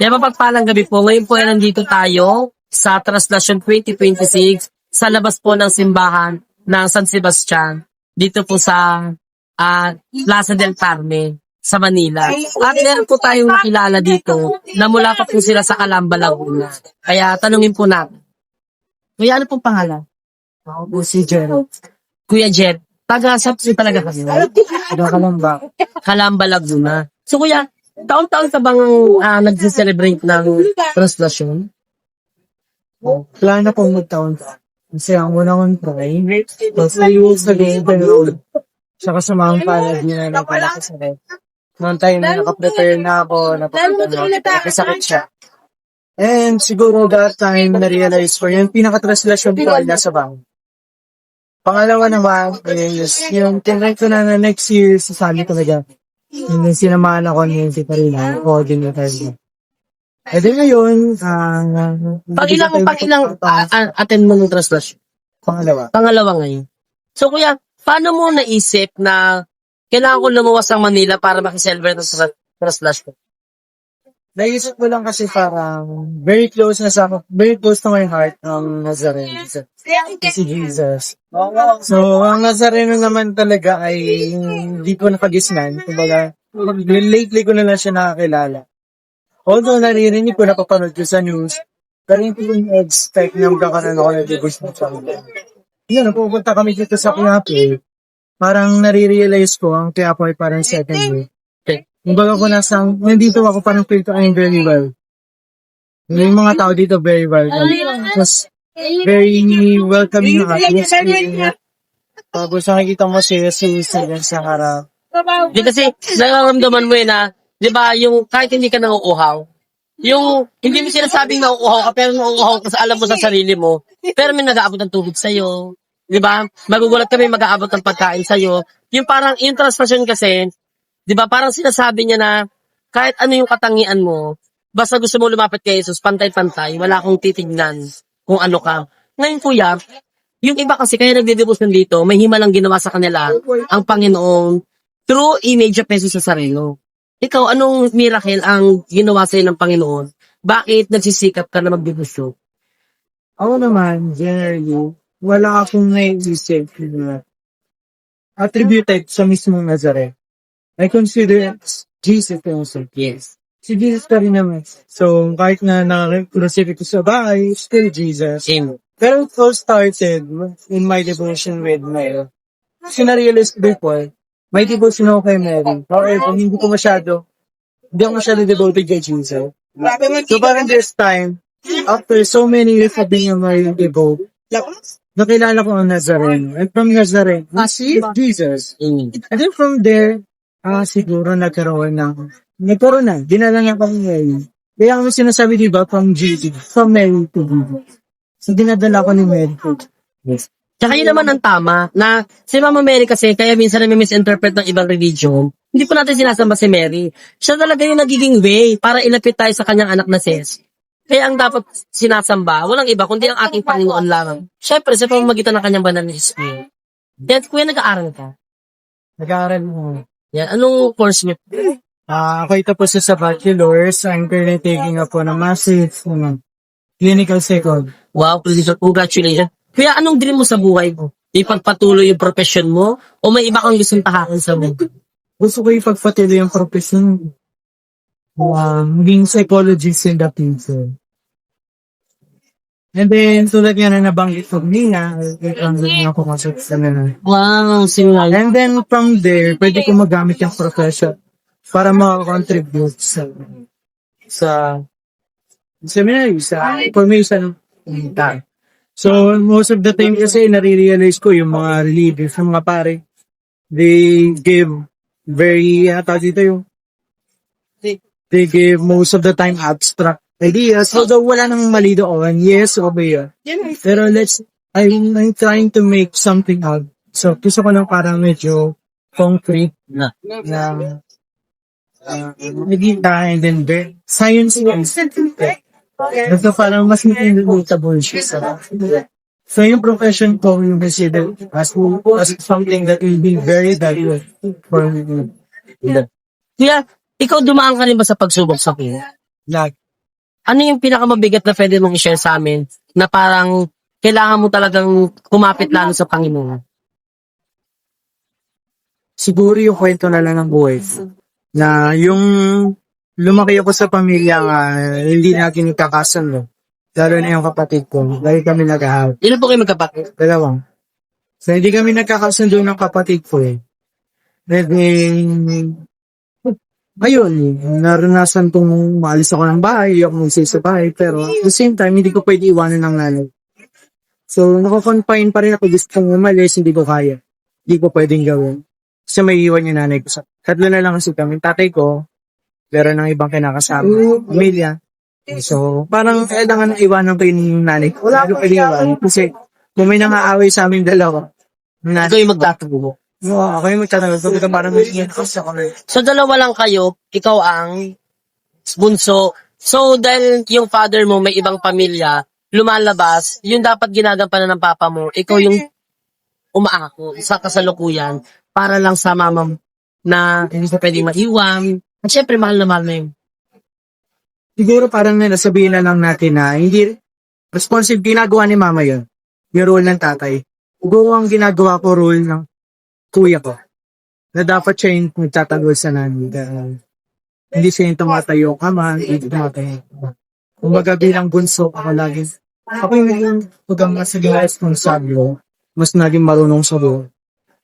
Kaya mapagpalang gabi po. Ngayon po ay nandito tayo sa Translasyon 2026 sa labas po ng simbahan ng San Sebastian. Dito po sa Plaza del Carmen sa Manila. At meron po tayong nakilala dito na mula pa po sila sa Calamba, Laguna. Kaya tanungin po natin. Kuya, ano pong pangalan? Ako po si Gerald. Kuya Jet. Taga-sap talaga kasi. Kalamba. Calamba, Laguna. So kuya, taon-taon ka bang nag-celebrate ng Translasyon? Plano pong magtaon. Kasi ang una kong try, tapos ayun sa Golden Road. Sa kasamang palad yun na napalakasakit. Noong time na nakaprepare na ako, napasakit siya. And siguro that time na-realize ko, yung pinaka-translasyon ko ay nasa bang. Pangalawa naman, is yung tinry ko na next year, sasali talaga. Yung sinamahan ako ni Tita Rina, coordinator niya. E di ngayon, Pag ilang attend mo ng Translasyon? pangalawa. Pangalawa ngayon. So kuya, paano mo naisip na kailangan ko lumuwas ng Manila para makiselebrate ng Translasyon? Naisip ko lang kasi parang very close to my heart ang Nazareno. Si Jesus. So, ang Nazareno naman talaga ay hindi ko nakagisnan. Kumbaga, lately ko na lang siya nakakilala. Although naririnig ko, napapanood ko sa news, pero hindi ko expect na magkakaroon ako ng devotion sa kanila. Yun, napupunta kami dito sa Quiapo. Parang nare-realize ko ang Quiapo ay parang second way. Kumbaga ko nandito ako parang feel ko I'm very well. Yung mga tao dito very well. Tapos, very welcoming ang atmosphere. Tapos nakikita mo si Jesus sa harap. Di kasi nararamdaman mo na, di ba, yung kahit hindi ka nanguuhaw, yung hindi mo sinasabing nanguuhaw ka, pero nanguuhaw ka sa alam mo sa sarili mo, pero may nag-aabot ng tubig sa'yo. Di ba? Magugulat kami mag-aabot ng pagkain sa'yo. Yung parang, yung Translasyon kasi, di ba, parang sinasabi niya na kahit ano yung katangian mo, basta gusto mo lumapit kay Jesus, pantay-pantay, wala akong titignan kung ano ka. Ngayon kuya, yung iba kasi kaya nagdedebosyon dito, may himalang ginawa sa kanila ang Panginoon true image of Jesus sa sarilo. Ikaw, anong miracle ang ginawa sa'yo ng Panginoon? Bakit nagsisikap ka na magdebosyon? Ako naman, generally, wala akong naiisip na attributed sa mismong Nazareth. I consider Jesus also. Yes. Si Jesus pa rin naman. So, kahit na nakakrusifix ko sa bahay, still Jesus. Amen. Pero it all started in my devotion with Mary. Kasi na-realize ko before, may devotion ako kay Mary. However, hindi ako masyado devoted kay Jesus. So, parang this time, after so many years of being a Mary devoted, nakilala ko ang Nazareno. And from Nazareno, Jesus. Amen. And then from there, siguro nagkaroon na. Dinala niya kami ngayon. Kaya kami sinasabi, diba, from Mary to Jesus. So, dinadala ko ni Mary to Jesus. Tsaka yun naman ang tama, na si Mama Mary kasi, kaya minsan na misinterpret ng ibang religion, hindi po natin sinasamba si Mary. Siya talaga yung nagiging way para ilapit tayo sa kanyang anak na si Jesus. Kaya ang dapat sinasamba, walang iba, kundi ang ating Panginoon lamang. Siyempre, sa pamamagitan ng kanyang banal na Espiritu. Kaya kuya, nag-aaral ka. Nag-aaral mo. Yan, anong course mo? Ako tapos sa bachelor's. I'm currently taking up on a master's clinical psychology. Wow, congratulations. Kuya, anong dream mo sa buhay mo? Ipagpatuloy yung profession mo? O may iba kang gustong tahakin sa mundo? Gusto ko ipagpatuloy yung profession. Being psychologist in the future. And then, tulad nga na nabanggit ko nila, ako masok sa nila. Wow, simula. And then, from there, pwede ko magamit yung profession para makakontribute sa seminary, sa information ng tao. So, most of the time kasi nare-realize ko yung mga leaders, yung mga pare, they give very, they give most of the time abstract ideas. Although wala nang mali doon, yes, okay. Pero I'm trying to make something out. So, gusto ko lang parang medyo concrete na naging and then science. Basta parang mas relatable siya sa so yung profession ko yung consider as something that will be very valuable for me. Kaya, ikaw dumaan ka rin ba sa pagsubok sa kuya? Like, ano yung pinakamabigat na pwede mong i-share sa amin na parang kailangan mo talagang kumapit lalo sa Panginoon? Siguro yung kwento na lang ng buhay ko. Na yung lumaki ako sa pamilya nga, hindi natin ikakasundo. Lalo na yung kapatid ko. Lagi kami nag-ahawat. Ilan po kayo magkapatid? Dalawang. So, hindi kami nagkakasundo ng kapatid ko eh. Then, ayun, naranasan kong maalis ako ng bahay, hindi ako magsis sa bahay, pero at the same time, hindi ko pwede iwanan ng nanay. So, nakakonfine pa rin ako, gusto kong umalis, hindi ko kaya. Hindi ko pwedeng gawin. Kasi may iwan yung nanay ko. Tatlo na lang kasi kami. Tatay ko, meron ng ibang kinakasama. Pamilya. So, parang kailangan iwanan ko yung nanay ko. Wala ko pwede iwanan. Kasi, kung may nangaaway sa aming dalawa, Ikaw yung magtatago. ako yung magtatanong. So, parang nagiging kasi ako na So, dalawa lang kayo, ikaw ang bunso. So, dahil yung father mo may ibang pamilya, lumalabas, yung dapat ginagampanan ng papa mo, ikaw yung umaako sa kasalukuyan para lang sa mama mo na hindi siya pwedeng maiwan. At syempre, mahal na mahal na yun. siguro parang nasabihin na lang natin na hindi responsive ginagawa ni mama yun. Yung role ng tatay. Siguro ang ginagawa ko role ng kuya ko. Na dapat siya yung magtatagol sa nanay. Dahil hindi siya yung tumatayo kama, hindi tumatayo kama. Kumbaga bilang bunso, ako yung hugang mas naging responsable, mas naging marunong sa buhay.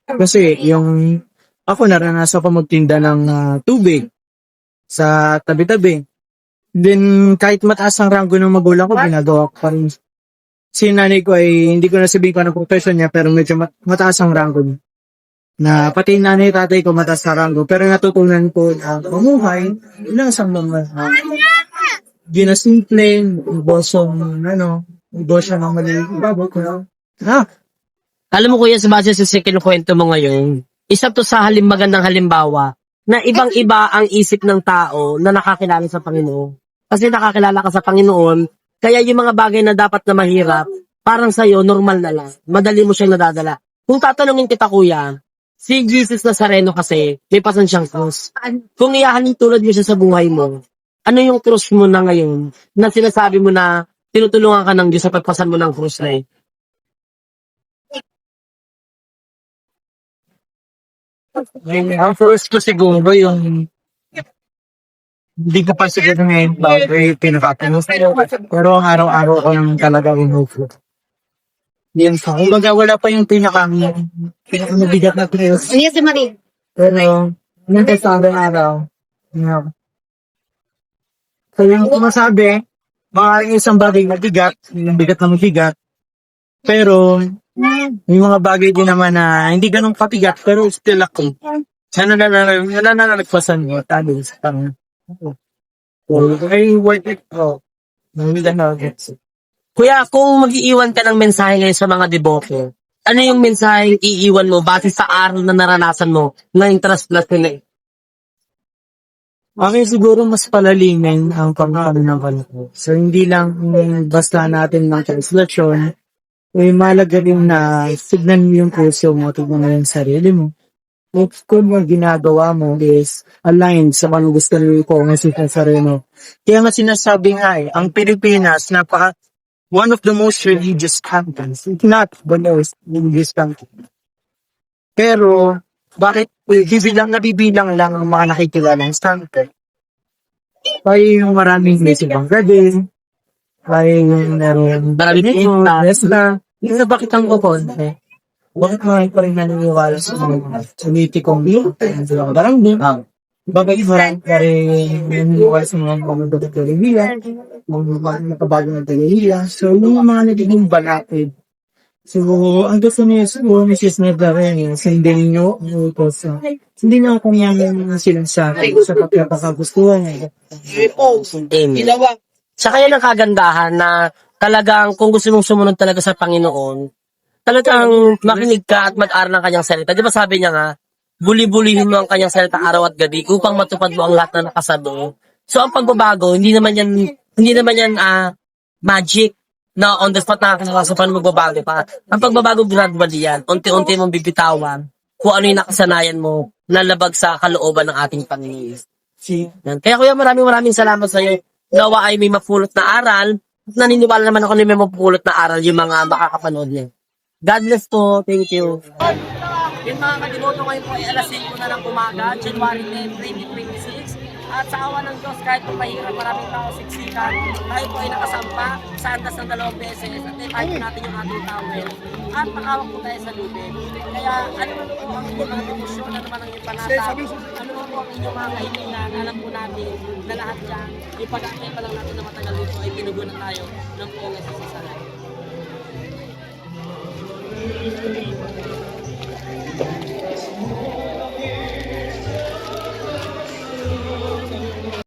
Kasi yung ako naranasan ko magtinda ng tubig sa tabi-tabi. Then, kahit mataas ang ranggo ng magulang ko, ginagawa ko pa rin. Si nanay ko ay, hindi ko nasabihin ko ng profession niya, pero medyo mataas ang ranggo niya. Na pati yung nanay tatay ko mataas ang ranggo, pero natutunan ko na mamuhay, ilang isang mga ginasimple, bosong, bosong ng maliit, babot ko. Alam mo kuya, sa base sa second kwento mo ngayon, isa to sa magandang halimbawa na ibang-iba ang isip ng tao na nakakilala sa Panginoon. Kasi nakakilala ka sa Panginoon, kaya yung mga bagay na dapat na mahirap, parang sa'yo, normal na lang. Madali mo siyang nadadala. Kung tatanungin kita kuya, si Jesus Nazareno kasi, may pasan siyang krus. Kung iyahalin tulad mo siya sa buhay mo, ano yung krus mo na ngayon na sinasabi mo na tinutulungan ka ng Diyos sa pagpasan mo ng krus na eh? Ang first ko siguro yung hindi ko pa siguro ngayon bagay pinakatulong. Pero ang araw-araw ko yung talaga inupo. Yan sa kumbaga wala pa yung pinakamabigat na trails. Ano si Marie? Pero yung sa araw-araw. Yeah. So yung kumasabi, maaaring isang bagay na bigat, yung bigat na mabigat. Pero may mga bagay din naman na hindi ganun kabigat, pero still ako. Sana na nagpasan mo, talo sa parang, ay, worth it. Oh, nangyayon na gets it. Kuya, kung mag-iiwan ka ng mensahe ngayon sa mga deboto, ano yung mensahe iiwan mo base sa aral na naranasan mo ngayong translation na Okay, siguro mas palalimin ang pagkakaroon ko. So, hindi lang basta natin ng translation, malaga rin na signan mo yung puso mo, tignan mo yung sarili mo. If kung yung ginagawa mo is aligned sa kung gusto nyo ko ng si Nazareno. Kaya nga sinasabi nga ang Pilipinas, one of the most religious countries. If not the most religious country. Pero, bakit nabibilang lang ang mga nakikilalang standard? Kaya yung maraming may sibang gabi, kaya yung maraming na, yung bakit ang upon, bakit marami pa rin naniniwala sa mga politikong barang din? Bakit marami pa rin naniniwala sa mga pamagat ng telehiya, mga nakabago ng telehiya. So, yung mga nagiging balakid. So, ang gusto niya siguro, Mrs. Medaren, sundin nyo, hindi na kung yan silang sa pagkakagustuhan. Amen. Sa kaya ng kagandahan na talagang kung gusto mong sumunod talaga sa Panginoon, talagang makinig ka at mag-aral ng kanyang salita. Di ba sabi niya nga, buli-bulihin mo ang kanyang salita araw at gabi upang matupad mo ang lahat na nakasabi. So ang pagbabago, hindi naman yan magic na on the spot nakakasapan magbabago pa. Ang pagbabago gradually yan. Unti-unti mong bibitawan kung ano yung nakasanayan mo na labag sa kalooban ng ating Panginoon. Yan. Kaya kuya, maraming salamat sa iyo. nawa ay may mapulot na aral. At naniniwala naman ako na may mapulot na aral yung mga makakapanood niya. God bless po. Thank you. Yung mga kadiboto ngayon po ay alas 5 na ng umaga, January 10, 2026. At sa awa ng Diyos, kahit po mahirap, maraming tao siksikan, tayo po ay nakasampa sa andas ng 2 beses at tayo natin yung ating towel. At nakawak po tayo sa lubid. Kaya ano man po ang inyong mga deposyon, ano man ang inyong panatag, ano man po ang inyong mga kahilingan, alam po natin na lahat yan, ipag-aantay pa lang natin na matagal dito ay pinugunan tayo ng Panginoon sa salay.